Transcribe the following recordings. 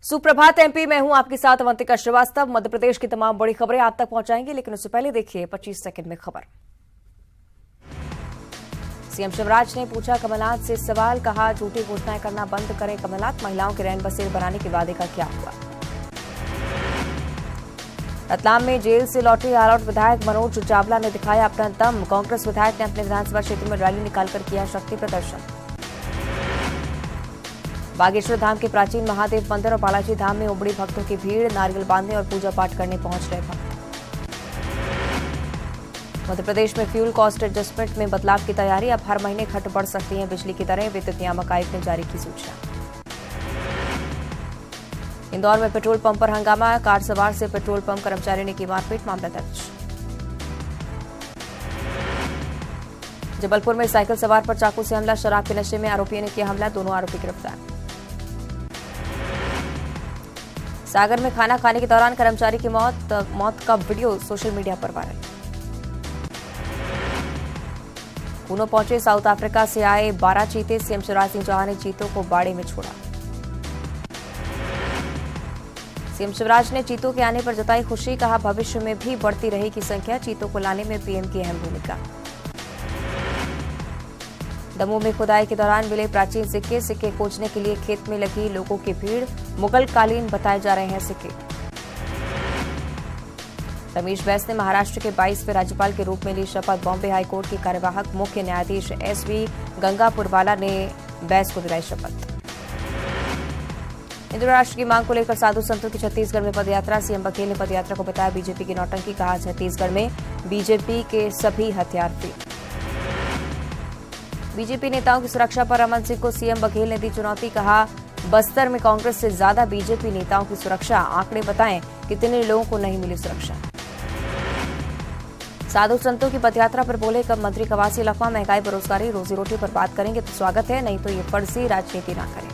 सुप्रभात एमपी, मैं हूं आपके साथ अवंतिका श्रीवास्तव। मध्य प्रदेश की तमाम बड़ी खबरें आप तक पहुंचाएंगे, लेकिन उससे पहले देखिए 25 सेकंड में खबर। सीएम शिवराज ने पूछा कमलनाथ से सवाल, कहा झूठी घोषणाएं करना बंद करें कमलनाथ, महिलाओं के रैन बसेरे बनाने के वादे का क्या हुआ। रतलाम में जेल से लौटे आलोट विधायक मनोज चावला ने दिखाया अपना दम। कांग्रेस विधायक ने अपने विधानसभा क्षेत्र में रैली निकालकर किया शक्ति प्रदर्शन। बागेश्वर धाम के प्राचीन महादेव मंदिर और बालाजी धाम में उमड़ी भक्तों की भीड़, नारियल बांधने और पूजा पाठ करने पहुंच रहे भक्त। मध्य प्रदेश में फ्यूल कॉस्ट एडजस्टमेंट में बदलाव की तैयारी, अब हर महीने घट बढ़ सकती हैं बिजली की दरें, विद्युत नियामक आयोग ने जारी की सूचना। इंदौर में पेट्रोल पंप पर हंगामा, कार सवार से पेट्रोल पंप कर्मचारी ने की मारपीट, मामला दर्ज। जबलपुर में साइकिल सवार पर चाकू से हमला, शराब के नशे में आरोपियों ने किया हमला, दोनों आरोपी गिरफ्तार। सागर में खाना खाने के दौरान कर्मचारी की मौत का वीडियो सोशल मीडिया पर वायरल। कूनो पहुंचे साउथ अफ्रीका से आए 12 चीते, सीएम शिवराज सिंह चौहान ने चीतों को बाड़े में छोड़ा। सीएम शिवराज ने चीतों के आने पर जताई खुशी, कहा भविष्य में भी बढ़ती रहेगी संख्या, चीतों को लाने में पीएम की अहम भूमिका। दमोह में खुदाई के दौरान मिले प्राचीन सिक्के खोजने के लिए खेत में लगी लोगों की भीड़, मुगल कालीन बताए जा रहे हैं सिक्के। रमेश बैस ने महाराष्ट्र के 22वें राज्यपाल के रूप में ली शपथ, बॉम्बे हाईकोर्ट के कार्यवाहक मुख्य न्यायाधीश एसवी गंगापुरवाला ने बैस को दिलाई शपथ। हिंदू राष्ट्र की मांग को लेकर साधु संतों की छत्तीसगढ़ में पदयात्रा, सीएम बघेल ने पदयात्रा को बताया बीजेपी की नौटंकी, कहा छत्तीसगढ़ में बीजेपी के सभी हथियार फ्री। बीजेपी नेताओं की सुरक्षा पर रमन सिंह को सीएम बघेल ने दी चुनौती, कहा बस्तर में कांग्रेस से ज्यादा बीजेपी नेताओं की सुरक्षा, आंकड़े बताएं कितने लोगों को नहीं मिली सुरक्षा। साधु संतों की पदयात्रा पर बोले कब मंत्री कवासी लखमा, महंगाई बेरोजगारी रोजी रोटी पर बात करेंगे तो स्वागत है, नहीं तो ये फर्जी राजनीति ना करें।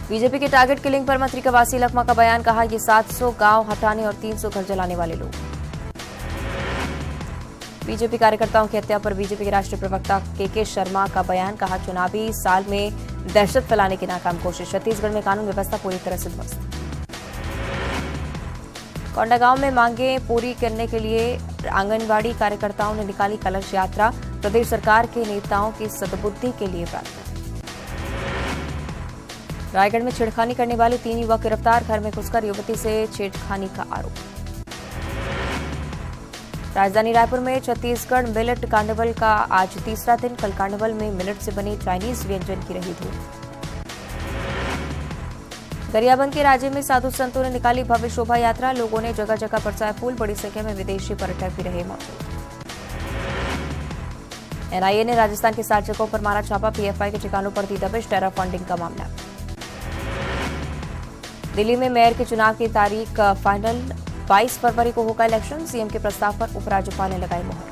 बीजेपी के टारगेट किलिंग पर मंत्री कवासी लखमा का बयान, कहा ये 700 गांव हटाने और 300 घर जलाने वाले लोग। बीजेपी कार्यकर्ताओं की हत्या पर बीजेपी के राष्ट्रीय प्रवक्ता के शर्मा का बयान, कहा चुनावी साल में दहशत फैलाने की नाकाम कोशिश, छत्तीसगढ़ में कानून व्यवस्था पूरी तरह से ध्वस्त। कोंडागांव में मांगे पूरी करने के लिए आंगनबाड़ी कार्यकर्ताओं ने निकाली कलश यात्रा, प्रदेश सरकार के नेताओं की सद्बुद्धि के लिए प्रार्थना। रायगढ़ में छेड़खानी करने वाले 3 युवक गिरफ्तार, घर में घुसकर युवती से छेड़खानी का आरोप। राजधानी रायपुर में छत्तीसगढ़ मिलेट कार्निवल का आज तीसरा दिन, कल कार्निवल में मिलेट से बने चाइनीज व्यंजन की रही धूम। गरियाबंद के राज्य में साधु संतों ने निकाली भव्य शोभा यात्रा, लोगों ने जगह जगह बरसाए फूल, बड़ी संख्या में विदेशी पर्यटक भी रहे मौजूद। एनआईए ने राजस्थान के 7 जगहों पर मारा छापा, पीएफआई के ठिकानों पर दी दबिश, टेरर फंडिंग का मामला। दिल्ली में मेयर के चुनाव की तारीख फाइनल, 22 फरवरी को होगा इलेक्शन, सीएम के प्रस्ताव पर उपराज्यपाल ने लगाई मोहर।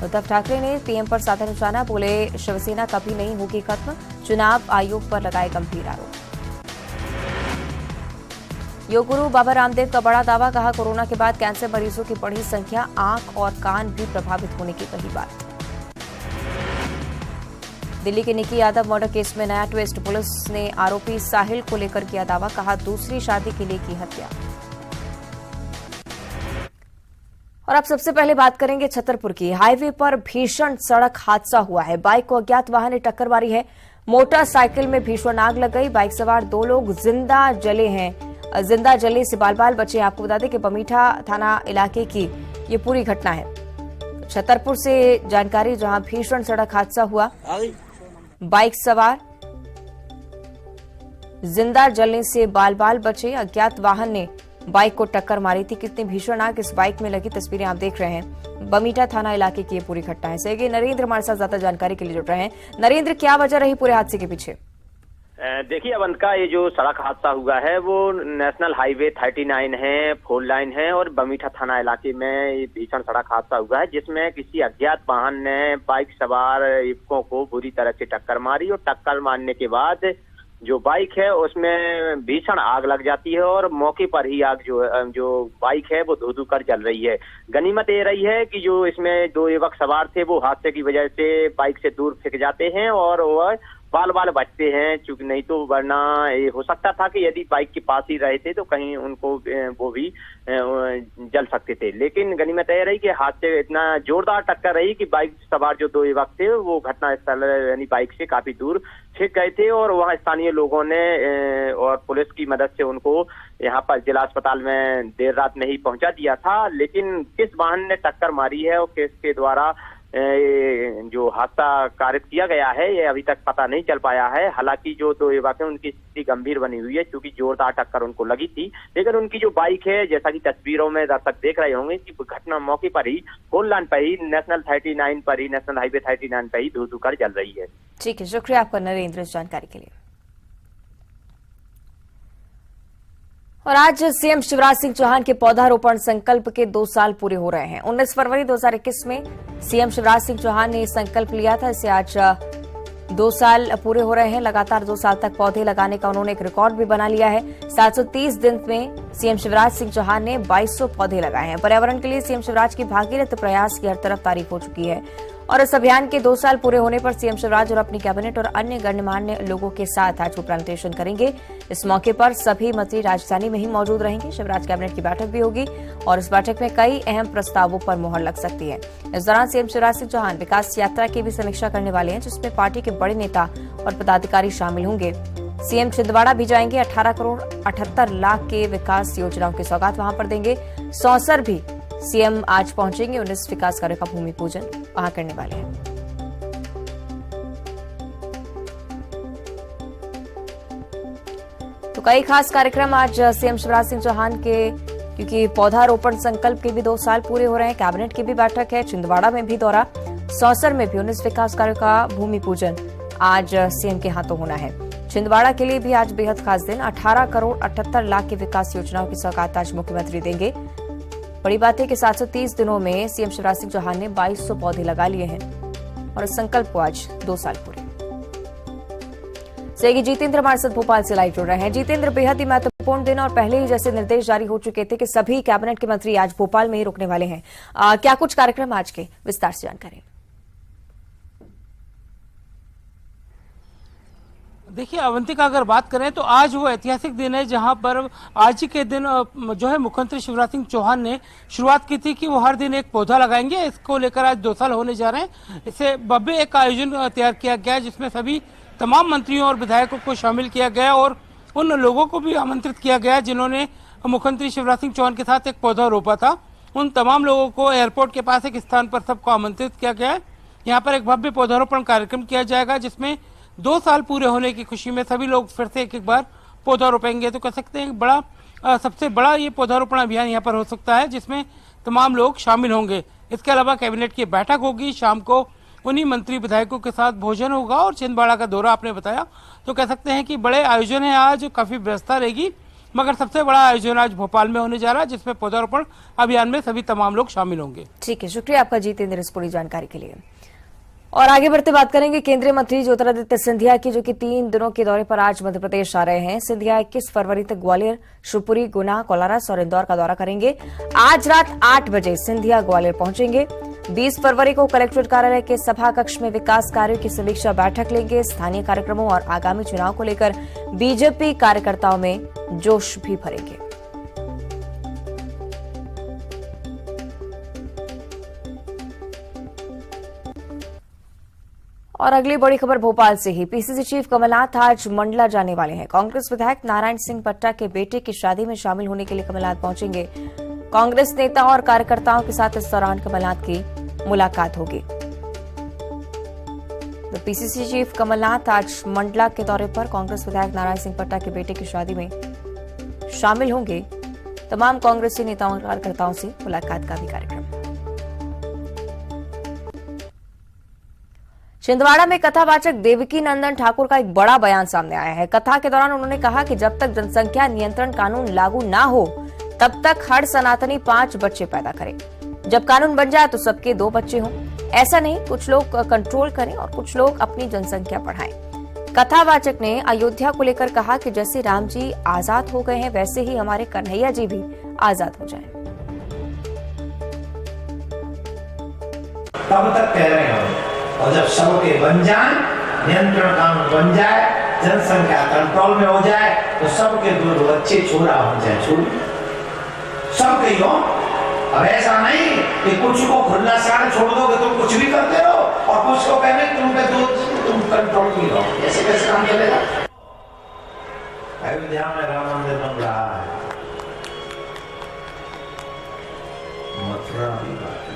उद्धव ठाकरे ने पीएम पर साधा निशाना, बोले शिवसेना कभी नहीं होगी खत्म, चुनाव आयोग पर लगाए गंभीर आरोप। योग गुरु बाबा रामदेव का बड़ा दावा, कहा कोरोना के बाद कैंसर मरीजों की बढ़ी संख्या, आंख और कान भी प्रभावित होने की कही बात। दिल्ली के निकी यादव मर्डर केस में नया ट्विस्ट, पुलिस ने आरोपी साहिल को लेकर किया दावा, कहा दूसरी शादी के लिए की हत्या। और अब सबसे पहले बात करेंगे छतरपुर की। हाईवे पर भीषण सड़क हादसा हुआ है, बाइक को अज्ञात वाहन ने टक्कर मारी है, मोटरसाइकिल में भीषण आग लग गई, बाइक सवार 2 लोग जिंदा जले हैं, जिंदा जलने से बाल बाल बचे। आपको बता दें कि बमीठा थाना इलाके की ये पूरी घटना है। छतरपुर से जानकारी, जहां भीषण सड़क हादसा हुआ, बाइक सवार जिंदा जलने से बाल बाल बचे, अज्ञात वाहन ने बाइक को टक्कर मारी थी। कितनी भीषण आग इस बाइक में लगी, तस्वीरें आप देख रहे हैं। बमीठा थाना इलाके की ये पूरी घटना है। सहयोगी नरेंद्र हमारे साथ ज्यादा जानकारी के लिए जुड़ रहे हैं। नरेंद्र, क्या वजह रही पूरे हादसे के पीछे? देखिए अवंतिका, ये जो सड़क हादसा हुआ है वो नेशनल हाईवे 39 है, 4 लाइन है और बमीठा थाना इलाके में ये भीषण सड़क हादसा हुआ है, जिसमें किसी अज्ञात वाहन ने बाइक सवार युवकों को बुरी तरह से टक्कर मारी और टक्कर मारने के बाद जो बाइक है उसमें भीषण आग लग जाती है और मौके पर ही आग जो बाइक है वो धू धू कर जल रही है। गनीमत ये रही है कि जो इसमें 2 युवक सवार थे वो हादसे की वजह से बाइक से दूर फेंक जाते हैं और वह बाल बाल बचते हैं, चूंकि नहीं तो वरना ये हो सकता था कि यदि बाइक के पास ही रहे थे तो कहीं उनको वो भी जल सकते थे। लेकिन गनीमत यह रही कि हादसे इतना जोरदार टक्कर रही कि बाइक सवार जो 2 युवक थे वो घटनास्थल यानी बाइक से काफी दूर फेंक गए थे और वहां स्थानीय लोगों ने और पुलिस की मदद से उनको यहाँ पर जिला अस्पताल में देर रात में ही पहुंचा दिया था। लेकिन किस वाहन ने टक्कर मारी है और किसके द्वारा जो हादसा कारित किया गया है ये अभी तक पता नहीं चल पाया है। हालांकि जो 2 युवक हैं उनकी स्थिति गंभीर बनी हुई है क्योंकि जोरदार टक्कर उनको लगी थी। लेकिन उनकी जो बाइक है, जैसा कि तस्वीरों में दर्शक देख रहे होंगे कि घटना मौके पर ही, फोर लाइन पर ही, नेशनल 39 पर ही, नेशनल हाईवे 39 पर ही धू धू कर जल रही है। ठीक है, शुक्रिया आपका नरेंद्र इस जानकारी के लिए। और आज सीएम शिवराज सिंह चौहान के पौधारोपण संकल्प के 2 साल पूरे हो रहे हैं। 19 फरवरी 2021 में सीएम शिवराज सिंह चौहान ने संकल्प लिया था। इसे आज 2 साल पूरे हो रहे हैं। लगातार 2 साल तक पौधे लगाने का उन्होंने एक रिकॉर्ड भी बना लिया है। 730 दिन में सीएम शिवराज सिंह चौहान ने 2200 पौधे लगाए हैं। पर्यावरण के लिए सीएम शिवराज की भागीरथ प्रयास की हर तरफ तारीफ हो चुकी है। और इस अभियान के 2 साल पूरे होने पर सीएम शिवराज और अपनी कैबिनेट और अन्य गणमान्य लोगों के साथ आज वो प्रेजेंटेशन करेंगे। इस मौके पर सभी मंत्री राजधानी में ही मौजूद रहेंगे। शिवराज कैबिनेट की बैठक भी होगी और इस बैठक में कई अहम प्रस्तावों पर मुहर लग सकती है। इस दौरान सीएम शिवराज सिंह चौहान विकास यात्रा की भी समीक्षा करने वाले हैं, जिसमें पार्टी के बड़े नेता और पदाधिकारी शामिल होंगे। सीएम छिंदवाड़ा भी जाएंगे। 18 करोड़ 78 लाख के विकास योजनाओं की सौगात वहां पर देंगे। सौंसर भी सीएम आज पहुंचेंगे। 19 विकास कार्यों का भूमि पूजन वहां करने वाले हैं। तो कई खास कार्यक्रम आज सीएम शिवराज सिंह चौहान के, क्योंकि पौधारोपण संकल्प के भी 2 साल पूरे हो रहे हैं। कैबिनेट की भी बैठक है, छिंदवाड़ा में भी दौरा, सौंसर में भी 19 विकास कार्यों का भूमि पूजन आज सीएम के हाथों होना है। छिंदवाड़ा के लिए भी आज बेहद खास दिन। 18 करोड़ 78 लाख की विकास योजनाओं की सौगात आज मुख्यमंत्री देंगे। बड़ी बात है कि 730 दिनों में सीएम शिवराज सिंह चौहान ने 2200 पौधे लगा लिए हैं और इस संकल्प को आज 2 साल पूरे। सहयोगी जितेंद्र हमारे साथ भोपाल से लाइव जुड़ रहे हैं। जितेंद्र, बेहद ही महत्वपूर्ण दिन और पहले ही जैसे निर्देश जारी हो चुके थे कि सभी कैबिनेट के मंत्री आज भोपाल में ही रुकने वाले हैं। क्या कुछ कार्यक्रम आज के, विस्तार से जानकारी। देखिए अवंतिका, अगर बात करें तो आज वो ऐतिहासिक दिन है जहां पर आज के दिन जो है मुख्यमंत्री शिवराज सिंह चौहान ने शुरुआत की थी कि वो हर दिन एक पौधा लगाएंगे। इसको लेकर आज 2 साल होने जा रहे हैं। इससे भव्य एक आयोजन तैयार किया गया जिसमें सभी तमाम मंत्रियों और विधायकों को शामिल किया गया और उन लोगों को भी आमंत्रित किया गया जिन्होंने मुख्यमंत्री शिवराज सिंह चौहान के साथ एक पौधा रोपा था। उन तमाम लोगों को एयरपोर्ट के पास एक स्थान पर सबको आमंत्रित किया गया है। यहाँ पर एक भव्य पौधारोपण कार्यक्रम किया जाएगा जिसमें 2 साल पूरे होने की खुशी में सभी लोग फिर से एक बार पौधा रोपेंगे। तो कह सकते हैं बड़ा सबसे बड़ा ये पौधारोपण अभियान यहाँ पर हो सकता है जिसमें तमाम लोग शामिल होंगे। इसके अलावा कैबिनेट की बैठक होगी, शाम को उन्हीं मंत्री विधायकों के साथ भोजन होगा और छिंदवाड़ा का दौरा आपने बताया। तो कह सकते हैं कि बड़े आयोजन है, आज काफी व्यवस्था रहेगी, मगर सबसे बड़ा आयोजन आज भोपाल में होने जा रहा है जिसमें पौधारोपण अभियान में सभी तमाम लोग शामिल होंगे। ठीक है, शुक्रिया आपका जितेंद्र इस पूरी जानकारी के लिए। और आगे बढ़ते बात करेंगे केंद्रीय मंत्री ज्योतिरादित्य सिंधिया की, जो कि 3 दिनों के दौरे पर आज मध्य प्रदेश आ रहे हैं। सिंधिया 21 फरवरी तक ग्वालियर, शिवपुरी, गुना, कोलारस और इंदौर का दौरा करेंगे। आज रात 8 बजे सिंधिया ग्वालियर पहुंचेंगे। 20 फरवरी को कलेक्ट्रेट कार्यालय के सभा कक्ष में विकास कार्यों की समीक्षा बैठक लेंगे। स्थानीय कार्यक्रमों और आगामी चुनाव को लेकर बीजेपी कार्यकर्ताओं में जोश भी भरेंगे। और अगली बड़ी खबर भोपाल से ही। पीसीसी चीफ कमलनाथ आज मंडला जाने वाले हैं। कांग्रेस विधायक नारायण सिंह पट्टा के बेटे की शादी में शामिल होने के लिए कमलनाथ पहुंचेंगे। कांग्रेस नेता और कार्यकर्ताओं के साथ इस दौरान कमलनाथ की मुलाकात होगी। तो पीसीसी चीफ कमलनाथ आज मंडला के दौरे पर कांग्रेस विधायक नारायण सिंह पट्टा के बेटे की शादी में शामिल होंगे। तमाम कांग्रेसी नेताओं और कार्यकर्ताओं से मुलाकात का भी कार्यक्रम। छिंदवाड़ा में कथावाचक देवकी नंदन ठाकुर का एक बड़ा बयान सामने आया है। कथा के दौरान उन्होंने कहा कि जब तक जनसंख्या नियंत्रण कानून लागू ना हो तब तक हर सनातनी 5 बच्चे पैदा करे। जब कानून बन जाए तो सबके 2 बच्चे हों। ऐसा नहीं, कुछ लोग कंट्रोल करें और कुछ लोग अपनी जनसंख्या बढ़ाएं। कथावाचक ने अयोध्या को लेकर कहा कि जैसे राम जी आजाद हो गए हैं वैसे ही हमारे कन्हैया जी भी आजाद हो जाएं। तब तक कह रहे हैं और जब सबके बन जाए नियंत्रण कानून बन जाए, जनसंख्या कंट्रोल में हो जाए, तो सबके दो बच्चे छोरा हो जाए, छोरी सबके ही हो। अब ऐसा नहीं कि कुछ को खुला साड़ छोड़ दोगे तुम कुछ भी करते रहो और कुछ को कहने तुम कंट्रोल नहीं रहो, ऐसे कैसे काम चलेगा। अयोध्या में राम मंदिर बन रहा है, मथुरा भी बाकी।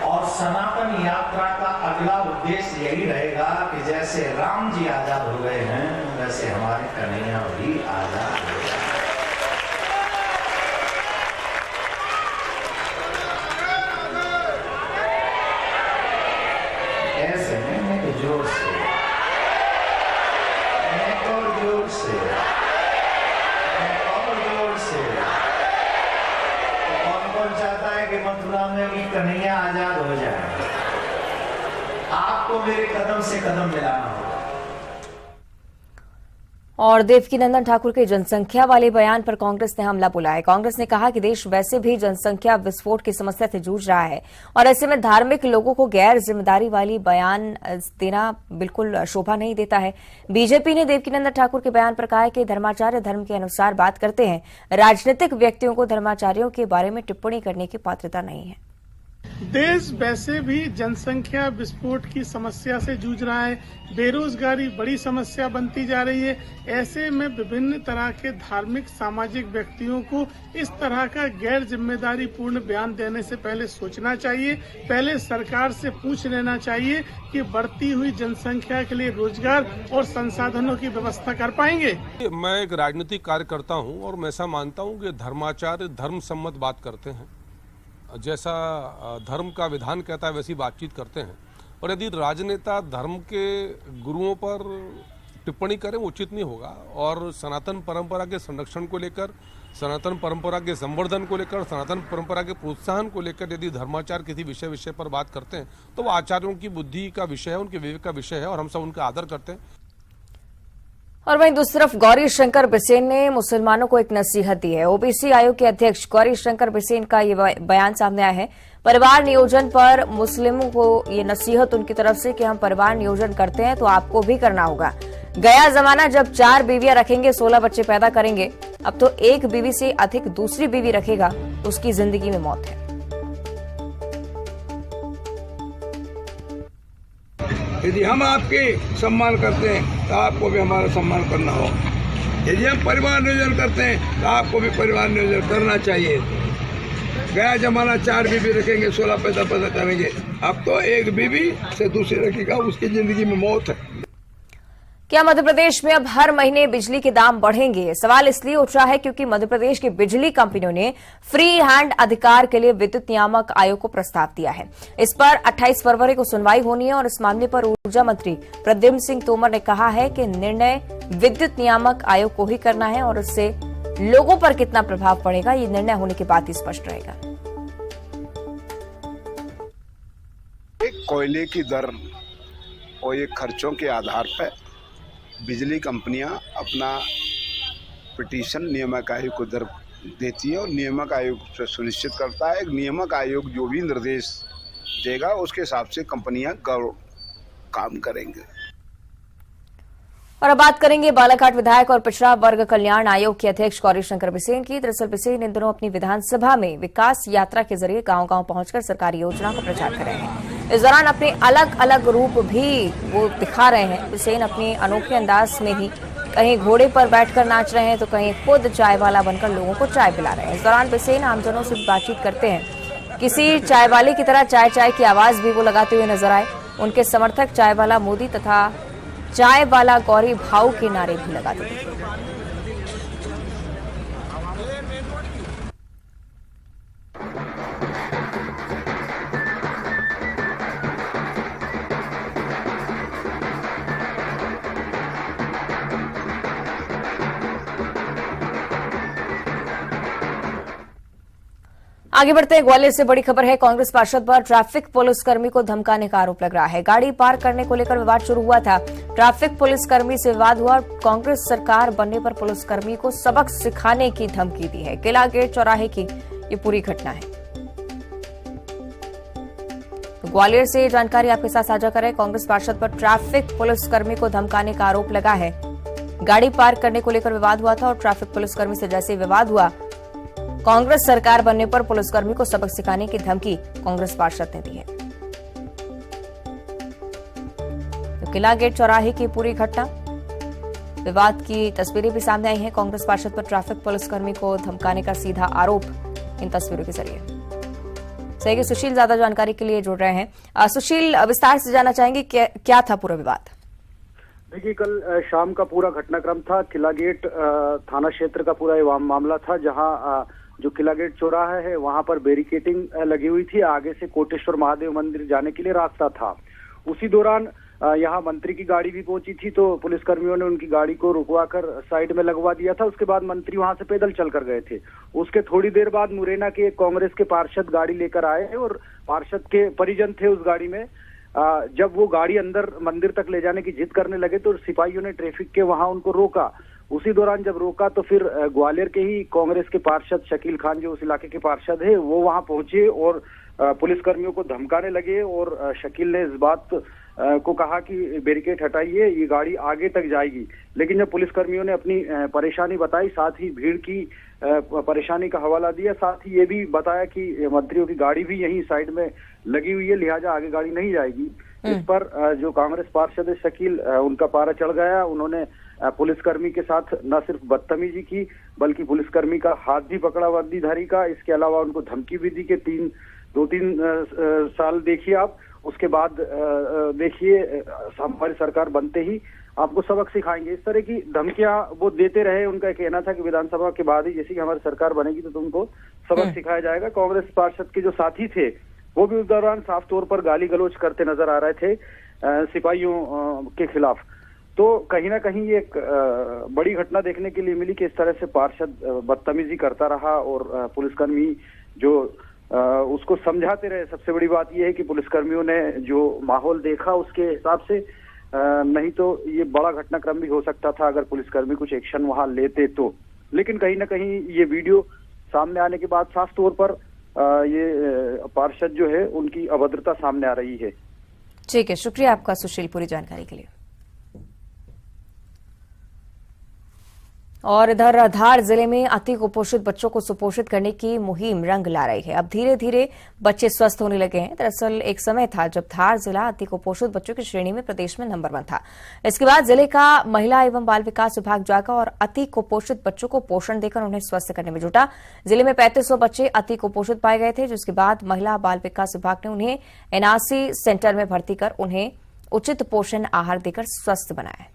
और सनातन यात्रा का अगला उद्देश्य यही रहेगा कि जैसे राम जी आजाद हो गए हैं, वैसे हमारे कन्हैया भी आजाद हो गए। ऐसे में जोर से, और जोर से, और जोर से। कौन चाहता है कि मथुरा में भी कन्हैया आजाद हो जाए? आपको मेरे कदम से कदम मिलाना होगा। और देवकीनंदन ठाकुर के जनसंख्या वाले बयान पर कांग्रेस ने हमला बोला है। कांग्रेस ने कहा कि देश वैसे भी जनसंख्या विस्फोट की समस्या से जूझ रहा है और ऐसे में धार्मिक लोगों को गैर जिम्मेदारी वाली बयान देना बिल्कुल शोभा नहीं देता है। बीजेपी ने देवकीनंदन ठाकुर के बयान पर कहा है कि धर्माचार्य धर्म के अनुसार बात करते हैं, राजनीतिक व्यक्तियों को धर्माचार्यों के बारे में टिप्पणी करने की पात्रता नहीं है। देश वैसे भी जनसंख्या विस्फोट की समस्या से जूझ रहा है, बेरोजगारी बड़ी समस्या बनती जा रही है। ऐसे में विभिन्न तरह के धार्मिक सामाजिक व्यक्तियों को इस तरह का गैर जिम्मेदारी पूर्ण बयान देने से पहले सोचना चाहिए। पहले सरकार से पूछ लेना चाहिए कि बढ़ती हुई जनसंख्या के लिए रोजगार और संसाधनों की व्यवस्था कर पाएंगे। मैं एक राजनीतिक कार्यकर्ता हूं और मैं ऐसा मानता हूं कि धर्माचार्य धर्म सम्मत बात करते हैं, जैसा धर्म का विधान कहता है वैसी बातचीत करते हैं। और यदि राजनेता धर्म के गुरुओं पर टिप्पणी करें वो उचित नहीं होगा। और सनातन परंपरा के संरक्षण को लेकर, सनातन परंपरा के संवर्धन को लेकर, सनातन परंपरा के प्रोत्साहन को लेकर यदि धर्माचार्य किसी विषय पर बात करते हैं तो वो आचार्यों की बुद्धि का विषय है, उनके विवेक का विषय है और हम सब उनका आदर करते हैं। और वहीं दूसरी तरफ गौरी शंकर बिसेन ने मुसलमानों को एक नसीहत दी है। ओबीसी आयोग के अध्यक्ष गौरी शंकर बिसेन का ये बयान सामने आया है। परिवार नियोजन पर मुस्लिमों को ये नसीहत उनकी तरफ से कि हम परिवार नियोजन करते हैं तो आपको भी करना होगा। गया जमाना जब 4 बीवियां रखेंगे 16 बच्चे पैदा करेंगे, अब तो एक बीवी से अधिक दूसरी बीवी रखेगा, उसकी जिंदगी में मौत है। यदि हम आपके सम्मान करते हैं तो आपको भी हमारा सम्मान करना हो। यदि हम परिवार नियोजन करते हैं तो आपको भी परिवार नियोजन करना चाहिए। गया जमाना 4 बीवी रखेंगे 16 पैदा करेंगे, अब तो एक बीवी से दूसरी रखेगा, उसकी जिंदगी में मौत है। क्या मध्य प्रदेश में अब हर महीने बिजली के दाम बढ़ेंगे? सवाल इसलिए उठ रहा है क्योंकि मध्य प्रदेश की बिजली कंपनियों ने फ्री हैंड अधिकार के लिए विद्युत नियामक आयोग को प्रस्ताव दिया है। इस पर 28 फरवरी को सुनवाई होनी है और इस मामले पर ऊर्जा मंत्री प्रद्युम्न सिंह तोमर ने कहा है कि निर्णय विद्युत नियामक आयोग को ही करना है और इससे लोगों पर कितना प्रभाव पड़ेगा ये निर्णय होने के बाद ही स्पष्ट रहेगा। कोयले की दर और ये खर्चों के आधार पर बिजली कंपनियां अपना पिटीशन नियामक आयोग को दर देती है और नियामक आयोग से सुनिश्चित करता है। नियामक आयोग जो भी निर्देश देगा उसके हिसाब से कंपनियां काम करेंगे। और अब बात करेंगे बालाघाट विधायक और पिछड़ा वर्ग कल्याण आयोग के अध्यक्ष गौरी शंकर बिसेन की। दरअसल बिसेन इन दिनों अपनी विधानसभा में विकास यात्रा के जरिए गांव-गांव पहुंचकर सरकारी योजना का प्रचार कर रहे हैं। इस दौरान अपने अलग अलग रूप भी वो दिखा रहे हैं। बिसेन अपने अनोखे अंदाज में ही कहीं घोड़े पर बैठकर नाच रहे हैं तो कहीं खुद चाय वाला बनकर लोगों को चाय पिला रहे हैं। इस दौरान बिसेन आमजनों से बातचीत करते हैं। किसी चाय वाले की तरह चाय चाय की आवाज भी वो लगाते हुए नजर आए। उनके समर्थक चाय वाला मोदी तथा चाय वाला गौरी भाऊ के नारे भी लगाते थे। आगे बढ़ते हैं। ग्वालियर से बड़ी खबर है। कांग्रेस पार्षद पर ट्रैफिक पुलिसकर्मी को धमकाने का आरोप लग रहा है। गाड़ी पार्क करने को लेकर विवाद शुरू हुआ था। ट्रैफिक पुलिसकर्मी से विवाद हुआ। कांग्रेस सरकार बनने पर पुलिसकर्मी को सबक सिखाने की धमकी दी है। किला गेट चौराहे की ये पूरी घटना है। ग्वालियर से जानकारी आपके साथ साझा करें। कांग्रेस पार्षद पर ट्रैफिक पुलिसकर्मी को धमकाने का आरोप लगा है। गाड़ी पार्क करने को लेकर विवाद हुआ था और ट्रैफिक पुलिसकर्मी से जैसे विवाद हुआ, कांग्रेस सरकार बनने पर पुलिसकर्मी को सबक सिखाने की धमकी कांग्रेस पार्षद ने दी है। तो किला गेट चौराहे की पूरी घटना, विवाद की तस्वीरें भी सामने आई हैं। कांग्रेस पार्षद पर ट्रैफिक पुलिसकर्मी को धमकाने का सीधा आरोप इन तस्वीरों के जरिए। सही, सुशील ज्यादा जानकारी के लिए जुड़ रहे हैं। सुशील, विस्तार से जानना चाहेंगे क्या था पूरा विवाद? देखिए, कल शाम का पूरा घटनाक्रम था। किला गेट थाना क्षेत्र का पूरा ये मामला था, जहां जो किला गेट चौराहा है वहां पर बैरिकेडिंग लगी हुई थी। आगे से कोटेश्वर महादेव मंदिर जाने के लिए रास्ता था। उसी दौरान यहाँ मंत्री की गाड़ी भी पहुंची थी, तो पुलिसकर्मियों ने उनकी गाड़ी को रुकवाकर साइड में लगवा दिया था। उसके बाद मंत्री वहां से पैदल चल कर गए थे। उसके थोड़ी देर बाद मुरैना के कांग्रेस के पार्षद गाड़ी लेकर आए और पार्षद के परिजन थे उस गाड़ी में। जब वो गाड़ी अंदर मंदिर तक ले जाने की जिद करने लगे तो सिपाहियों ने ट्रैफिक के वहां उनको रोका। उसी दौरान जब रोका तो फिर ग्वालियर के ही कांग्रेस के पार्षद शकील खान, जो उस इलाके के पार्षद है, वो वहां पहुंचे और पुलिसकर्मियों को धमकाने लगे। और शकील ने इस बात को कहा कि बैरिकेड हटाइए, ये गाड़ी आगे तक जाएगी। लेकिन जब पुलिसकर्मियों ने अपनी परेशानी बताई, साथ ही भीड़ की परेशानी का हवाला दिया, साथ ही ये भी बताया कि मंत्रियों की गाड़ी भी यहीं साइड में लगी हुई है, लिहाजा आगे गाड़ी नहीं जाएगी। इस पर जो कांग्रेस पार्षद है शकील, उनका पारा चढ़ गया। उन्होंने पुलिसकर्मी के साथ न सिर्फ बदतमीजी की, बल्कि पुलिसकर्मी का हाथ भी पकड़ा वर्दीधारी का। इसके अलावा उनको धमकी भी दी कि 2-3 साल देखिए आप, उसके बाद देखिए हमारी सरकार बनते ही आपको सबक सिखाएंगे। इस तरह की धमकियां वो देते रहे। उनका कहना था कि विधानसभा के बाद ही जैसे कि हमारी सरकार बनेगी तो तुमको सबक सिखाया जाएगा। कांग्रेस पार्षद के जो साथी थे वो भी उस दौरान साफ तौर पर गाली गलौज करते नजर आ रहे थे सिपाहियों के खिलाफ। तो कहीं ना कहीं ये एक बड़ी घटना देखने के लिए मिली कि इस तरह से पार्षद बदतमीजी करता रहा और पुलिसकर्मी जो उसको समझाते रहे। सबसे बड़ी बात यह है कि पुलिसकर्मियों ने जो माहौल देखा उसके हिसाब से नहीं तो ये बड़ा घटनाक्रम भी हो सकता था अगर पुलिसकर्मी कुछ एक्शन वहां लेते तो। लेकिन कहीं ना कहीं ये वीडियो सामने आने के बाद साफ तौर पर ये पार्षद जो है उनकी अभद्रता सामने आ रही है। ठीक है, शुक्रिया आपका सुशील पूरी जानकारी के लिए। और इधर धार जिले में अति कुपोषित बच्चों को सुपोषित करने की मुहिम रंग ला रही है। अब धीरे धीरे बच्चे स्वस्थ होने लगे हैं। दरअसल एक समय था जब धार जिला अति कुपोषित बच्चों की श्रेणी में प्रदेश में नंबर 1 था। इसके बाद जिले का महिला एवं बाल विकास विभाग जागा और अति कुपोषित बच्चों को पोषण देकर उन्हें स्वस्थ करने में जुटा। जिले में 3500 बच्चे अति कुपोषित पाए गए थे, जिसके बाद महिला बाल विकास विभाग ने उन्हें एनआरसी सेंटर में भर्ती कर उन्हें उचित पोषण आहार देकर स्वस्थ बनाया।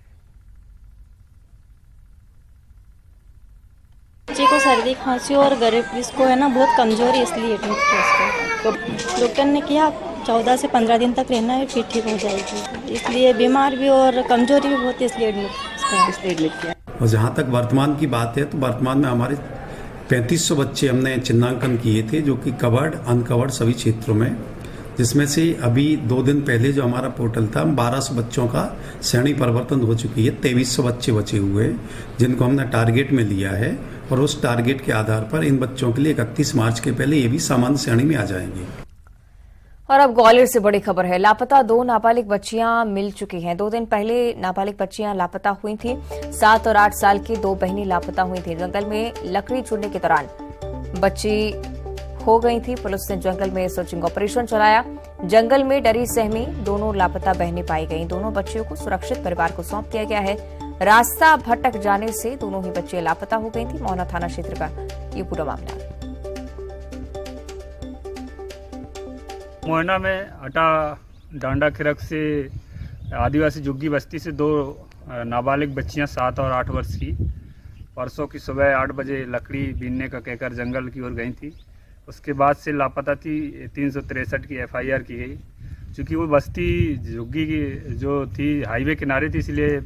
बच्चे को सर्दी खांसी और गरीब इसको है ना बहुत कमजोरी, इसलिए एडमिट किया इसको। तो डॉक्टर ने किया 14 से 15 दिन तक रहना है, फिर ठीक हो जाएगी। इसलिए बीमार भी और कमजोरी भी बहुत है, इसलिए एडमिट किया। और जहाँ तक वर्तमान की बात है तो वर्तमान में हमारे 3500 बच्चे हमने चिन्हांकन किए थे, जो कि कवर्ड अनकवर्ड सभी क्षेत्रों में, जिसमें से अभी 2 दिन पहले जो हमारा पोर्टल था 1200 बच्चों का श्रेणी परिवर्तन हो चुकी है। 2300 बच्चे बचे हुए जिनको हमने टारगेट में लिया है और उस टारगेट के आधार पर इन बच्चों के लिए 31 मार्च के पहले ये भी सामान्य श्रेणी में आ जाएंगे। और अब ग्वालियर से बड़ी खबर है। लापता 2 नाबालिग बच्चियां मिल चुकी हैं। 2 दिन पहले नाबालिग बच्चियां लापता हुई थी। 7 और 8 साल की 2 बहनें लापता हुई थी। जंगल में लकड़ी चुनने के दौरान बच्ची खो गई थी। पुलिस ने जंगल में सर्चिंग ऑपरेशन चलाया। जंगल में डरी सहमी दोनों लापता बहनें पाई गईं। दोनों बच्चियों को सुरक्षित परिवार को सौंप दिया गया है। रास्ता भटक जाने से दोनों ही बच्चियां लापता हो गई थी। मोहना थाना क्षेत्र का ये पूरा मामला है। मोहना में अटा डांडा खिरक से आदिवासी झुग्गी बस्ती से 2 नाबालिग बच्चियां 7 और 8 वर्ष की परसों की सुबह 8 बजे लकड़ी बीनने का कहकर जंगल की ओर गई थी। उसके बाद से लापता थी। 363 की FIR की गई। चूँकि वो बस्ती झुग्गी की जो थी हाईवे किनारे थी, इसलिए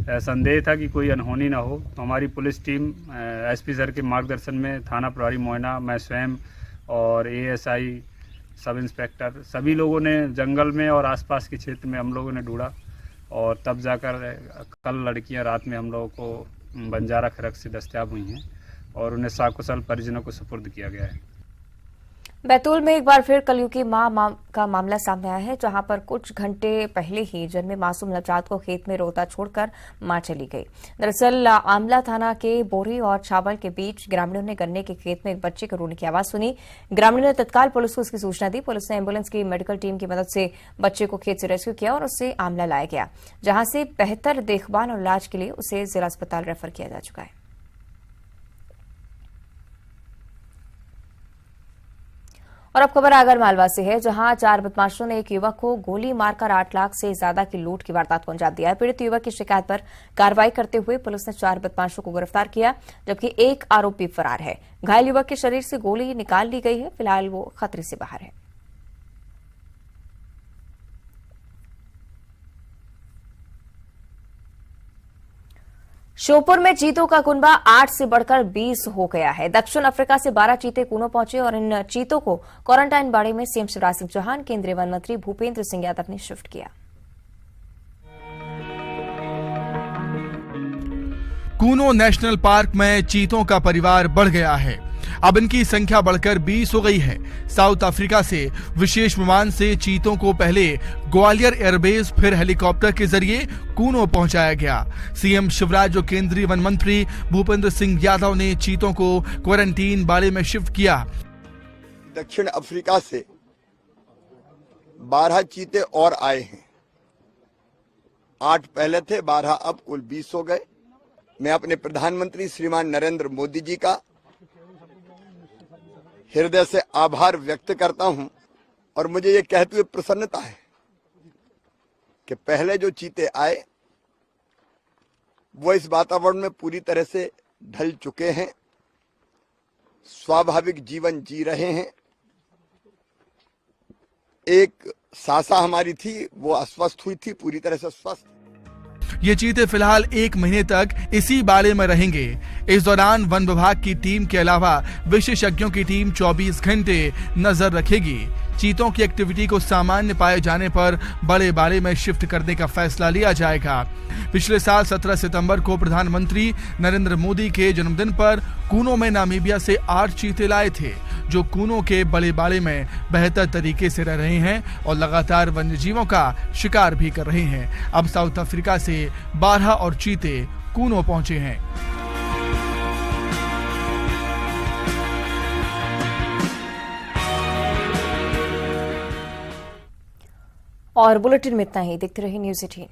संदेह था कि कोई अनहोनी ना हो। तो हमारी पुलिस टीम SP सर के मार्गदर्शन में थाना प्रभारी मोहना, मैं स्वयं और ASI सब इंस्पेक्टर सभी लोगों ने जंगल में और आसपास के क्षेत्र में हम लोगों ने ढूंढा और तब जाकर कल लड़कियां रात में हम लोगों को बंजारा खिरक से दस्तयाब हुई हैं और उन्हें साकुशल परिजनों को सुपुर्द किया गया है। बैतूल में एक बार फिर कलयुगी मां का मामला सामने आया है, जहां पर कुछ घंटे पहले ही जन्मे मासूम नवजात को खेत में रोता छोड़कर मां चली गई। दरअसल आमला थाना के बोरी और छावल के बीच ग्रामीणों ने गन्ने के खेत में एक बच्चे के रोने की आवाज सुनी। ग्रामीणों ने तत्काल पुलिस को इसकी सूचना दी। पुलिस ने एम्बुलेंस की मेडिकल टीम की मदद से बच्चे को खेत से रेस्क्यू किया और उसे आमला लाया गया, जहां से बेहतर देखभाल और इलाज के लिए उसे जिला अस्पताल रेफर किया जा चुका है। और अब खबर आगर मालवा से है, जहां 4 बदमाशों ने एक युवक को गोली मारकर 8 लाख से ज्यादा की लूट की वारदात को अंजाम दिया है। पीड़ित युवक की शिकायत पर कार्रवाई करते हुए पुलिस ने 4 बदमाशों को गिरफ्तार किया, जबकि एक आरोपी फरार है। घायल युवक के शरीर से गोली निकाल ली गई है। फिलहाल वो खतरे से बाहर है। श्योपुर में चीतों का कुनबा 8 से बढ़कर 20 हो गया है। दक्षिण अफ्रीका से 12 चीते कूनो पहुंचे और इन चीतों को क्वारंटाइन बाड़े में सीएम शिवराज सिंह चौहान, केंद्रीय वन मंत्री भूपेंद्र सिंह यादव ने शिफ्ट किया। कूनो नेशनल पार्क में चीतों का परिवार बढ़ गया है। अब इनकी संख्या बढ़कर 20 हो गई है। साउथ अफ्रीका से विशेष विमान से चीतों को पहले ग्वालियर एयरबेस फिर हेलीकॉप्टर के जरिए कूनो पहुंचाया गया। सीएम शिवराज और केंद्रीय वन मंत्री भूपेंद्र सिंह यादव ने चीतों को क्वारंटीन बाड़े में शिफ्ट किया। दक्षिण अफ्रीका से 12 चीते और आए हैं। 8 पहले थे, 12 अब कुल 20 हो गए। मैं अपने प्रधानमंत्री श्रीमान नरेंद्र मोदी जी का हृदय से आभार व्यक्त करता हूं और मुझे ये कहते हुए प्रसन्नता है कि पहले जो चीते आए वो इस वातावरण में पूरी तरह से ढल चुके हैं, स्वाभाविक जीवन जी रहे हैं। एक सासा हमारी थी, वो अस्वस्थ हुई थी, पूरी तरह से स्वस्थ। ये चीते फिलहाल 1 महीने तक इसी बाड़े में रहेंगे। इस दौरान वन विभाग की टीम के अलावा विशेषज्ञों की टीम 24 घंटे नजर रखेगी। चीतों की एक्टिविटी को सामान्य पाए जाने पर बड़े बाड़े में शिफ्ट करने का फैसला लिया जाएगा। पिछले साल 17 सितंबर को प्रधानमंत्री नरेंद्र मोदी के जन्मदिन पर कूनो में नामीबिया से 8 चीते लाए थे, जो कूनो के बड़े बाड़े में बेहतर तरीके से रह रहे हैं और लगातार वन्यजीवों का शिकार भी कर रहे हैं। अब साउथ अफ्रीका से 12 और चीते कूनो पहुंचे हैं। और बुलेटिन में इतना ही। देखते रहिए न्यूज़ 18।